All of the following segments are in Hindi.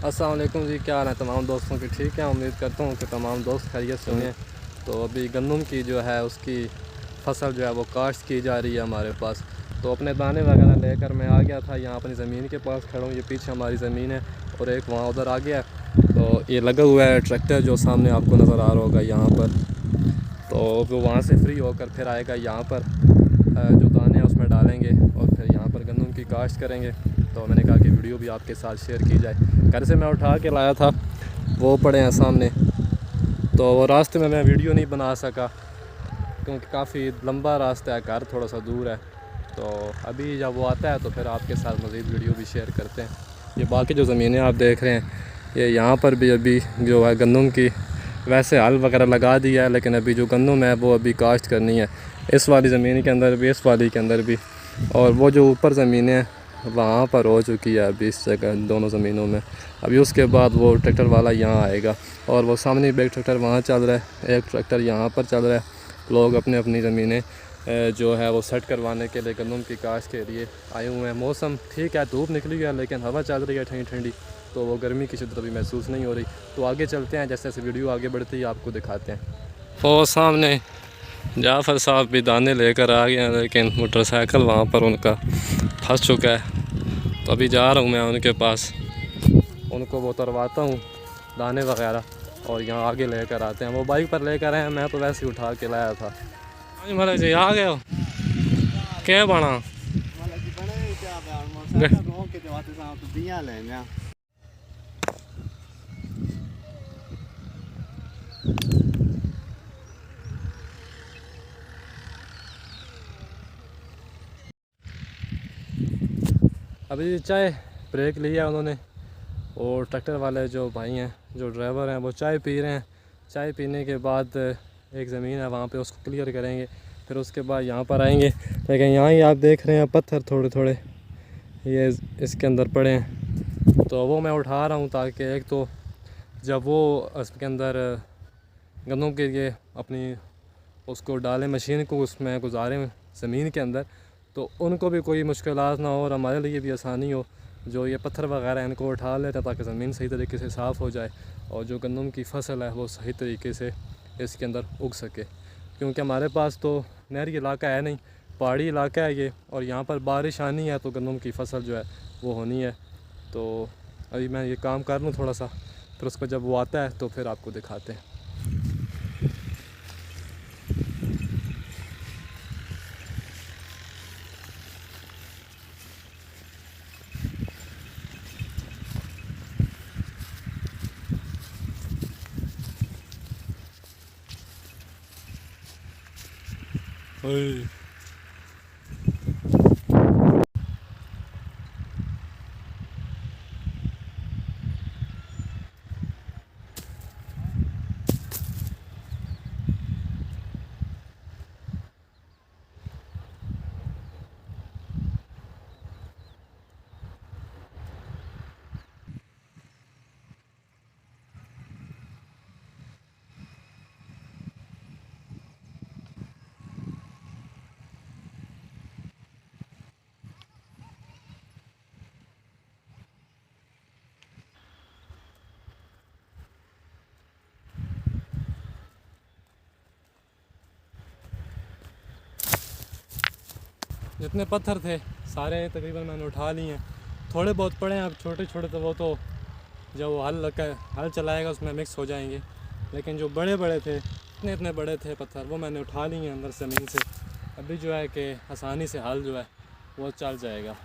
अस्सलाम वालेकुम जी, क्या हाल है तमाम दोस्तों की? ठीक है, उम्मीद करता हूँ कि तमाम दोस्त खैरियत से होंगे। तो अभी गंदम की जो है उसकी फसल जो है वो काश्त की जा रही है हमारे पास। तो अपने दाने वगैरह लेकर मैं आ गया था, यहाँ अपनी ज़मीन के पास खड़ा हूँ। ये पीछे हमारी ज़मीन है और एक वहाँ उधर आ गया। तो ये लगा हुआ है ट्रैक्टर जो सामने आपको नज़र आ रहा होगा यहाँ पर। तो वो वहाँ से फ्री होकर फिर आएगा यहाँ पर, जो दाने हैं उसमें डालेंगे और फिर यहाँ पर गंदम की काश्त करेंगे। तो मैंने कहा कि वीडियो भी आपके साथ शेयर की जाए। घर से मैं उठा के लाया था, वो पड़े हैं सामने। तो वो रास्ते में मैं वीडियो नहीं बना सका क्योंकि काफ़ी लंबा रास्ता है, घर थोड़ा सा दूर है। तो अभी जब वो आता है तो फिर आपके साथ मज़ीद वीडियो भी शेयर करते हैं। ये बाकी जो ज़मीनें आप देख रहे हैं, ये यहाँ पर भी अभी जो है गंदम की वैसे हल वगैरह लगा दिया है, लेकिन अभी जो गंदम है वो अभी काश्त करनी है। इस वाली ज़मीन के अंदर भी, इस वाली के अंदर भी, और वो जो ऊपर ज़मीनें हैं वहाँ पर हो चुकी है अभी इस जगह, दोनों ज़मीनों में। अभी उसके बाद वो ट्रैक्टर वाला यहाँ आएगा और वो सामने भी एक ट्रैक्टर वहाँ चल रहा है, एक ट्रैक्टर यहाँ पर चल रहा है। लोग अपने अपनी ज़मीनें जो है वो सेट करवाने के लिए गंदम की काश्त के लिए आए हुए हैं। मौसम ठीक है, धूप निकली है लेकिन हवा चल रही है ठंडी ठंडी, तो वो गर्मी की शिद्दत अभी महसूस नहीं हो रही। तो आगे चलते हैं, जैसे जैसे वीडियो आगे बढ़ती है आपको दिखाते हैं। और सामने जाफ़र साहब भी दाने लेकर आ गए हैं, लेकिन मोटरसाइकिल वहाँ पर उनका फंस चुका है। तो अभी जा रहा हूँ मैं उनके पास, उनको वो उतरवाता हूँ दाने वगैरह और यहाँ आगे लेकर आते हैं। वो बाइक पर लेकर आए हैं, मैं तो वैसे ही उठा के लाया था। हाँ महाराज जी, आ गए हो? क्या बना अभी चाय ब्रेक लिया उन्होंने, और ट्रैक्टर वाले जो भाई हैं, जो ड्राइवर हैं, वो चाय पी रहे हैं। चाय पीने के बाद एक ज़मीन है वहाँ पे, उसको क्लियर करेंगे, फिर उसके बाद यहाँ पर आएंगे। लेकिन यहाँ ही आप देख रहे हैं पत्थर थोड़े थोड़े ये इसके अंदर पड़े हैं, तो वो मैं उठा रहा हूँ ताकि एक तो जब वो इसके अंदर गंदों के लिए अपनी उसको डालें, मशीन को उसमें गुजारें ज़मीन के अंदर, तो उनको भी कोई मुश्किलात ना हो और हमारे लिए भी आसानी हो। जो ये पत्थर वगैरह इनको उठा लेते हैं ताकि ज़मीन सही तरीके से साफ़ हो जाए और जो गंदम की फसल है वो सही तरीके से इसके अंदर उग सके। क्योंकि हमारे पास तो नहरी इलाका है नहीं, पहाड़ी इलाका है ये, और यहाँ पर बारिश आनी है तो गंदम की फसल जो है वो होनी है। तो अभी मैं ये काम कर लूँ थोड़ा सा, फिर उसको जब वो आता है तो फिर आपको दिखाते हैं। ओए जितने पत्थर थे सारे तकरीबन मैंने उठा लिए हैं। थोड़े बहुत पड़े हैं अब छोटे छोटे, तो वो तो जब वो हल चलाएगा उसमें मिक्स हो जाएंगे। लेकिन जो बड़े बड़े थे, इतने इतने बड़े थे पत्थर, वो मैंने उठा लिए हैं अंदर ज़मीन से। अभी जो है कि आसानी से हल जो है वो चल जाएगा।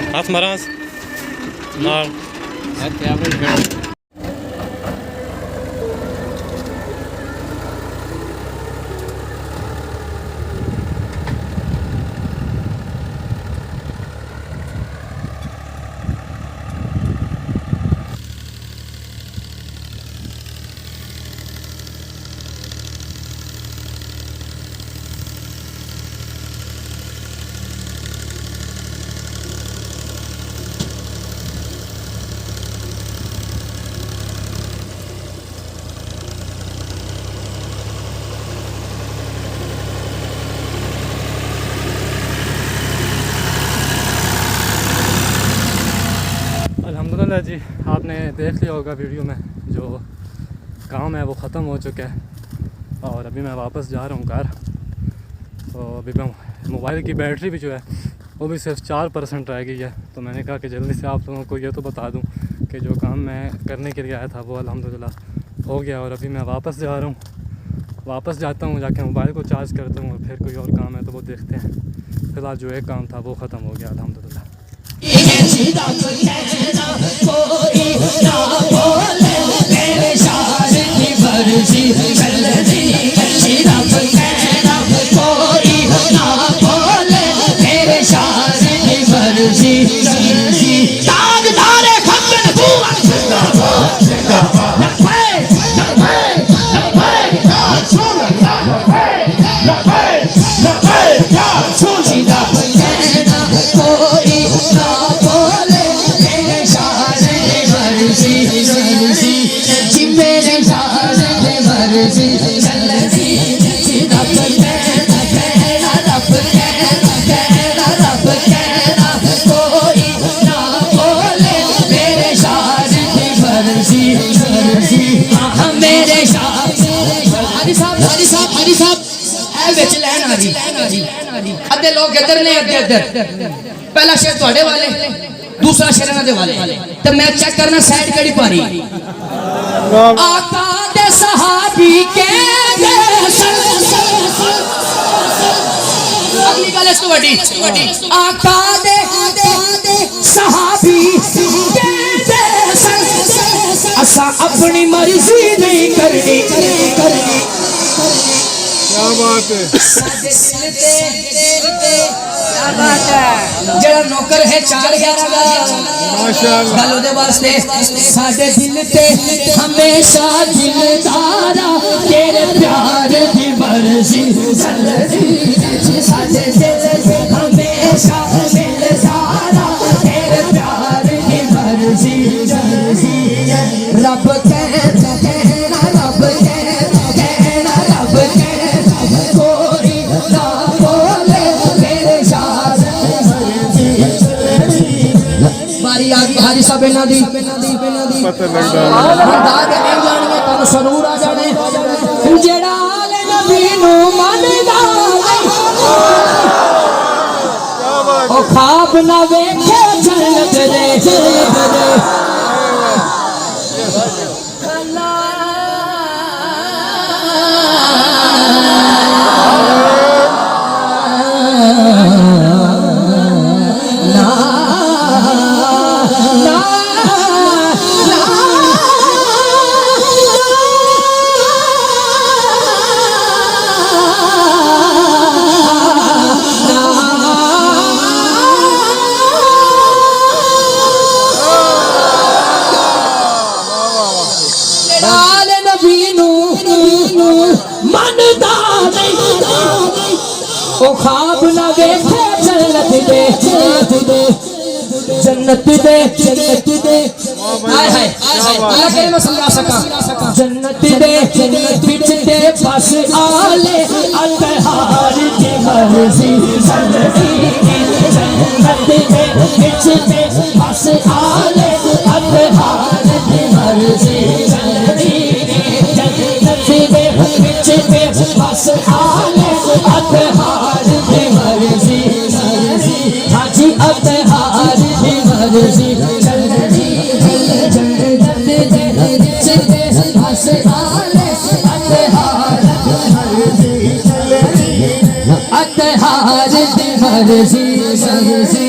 हाथ मरास नाल अल्हम्दुलिल्लाह जी, आपने देख लिया होगा वीडियो में, जो काम है वो ख़त्म हो चुका है और अभी मैं वापस जा रहा हूँ घर। तो अभी मैं मोबाइल की बैटरी भी जो है वो भी सिर्फ 4% रह गई है। तो मैंने कहा कि जल्दी से आप लोगों को ये तो बता दूँ कि जो काम मैं करने के लिए आया था वो अल्हम्दुलिल्लाह हो गया और अभी मैं वापस जा रहा हूँ। वापस जाता हूँ, जाके मोबाइल को चार्ज करता हूँ और फिर कोई और काम है तो वो देखते हैं। फ़िलहाल जो एक काम था वो ख़त्म हो गया अल्हम्दुलिल्लाह। अद्धे लोग इधर ने अद्धे इधर। पहला शेर थोड़े वाले, दूसरा शेर इन्हां दे वाले। तो मैं चेक करना साइड केड़ी पारी। आका दे सहाबी के अगली गल इस तो बड़ी। आका दे सहाबी के असा अपनी मर्जी नहीं करनी। क्या बात है, क्या बात है। जड़ा नौकर है 4-11 का माशाअल्लाह गल ओदे वास्ते साडे दिल ते हमेशा दिलदारा तेरे प्यार दी मर्जी चलदी। साडे दिल ते हमेशा दिलदारा तेरे प्यार दी मर्जी चलदी। रब कहता कहना रब कहना रब कोई ना बोले मेरे शाद बारी आ गई हाजी साहब इन्हां दी पता लगदा दाद नहीं जानिए तुम जरूर आ जाने। जेड़ा आले नबी नू मनदा ओ ख्वाब ना वेखे जन्नत दे। ओ ख्वाब ना वेखे जन्नत दे जन्नत दे जन्नत दे। हाय हाय अल्लाह के मैं समझा सका। जन्नत दे बिच दे बस आले अतहार दी मर्जी चलदी। जन्नत दे बिच दे बस आले अतहार दी मर्जी चलदी। जन्नत दे बिच दे बस आले अतहार दी मर्जी चलदी। हाजी अतहार दी मर्जी चलदी। जन्नत दे बिच दे बस आले अतहार दी मर्जी चलदी। अतहार दी मर्जी चलदी।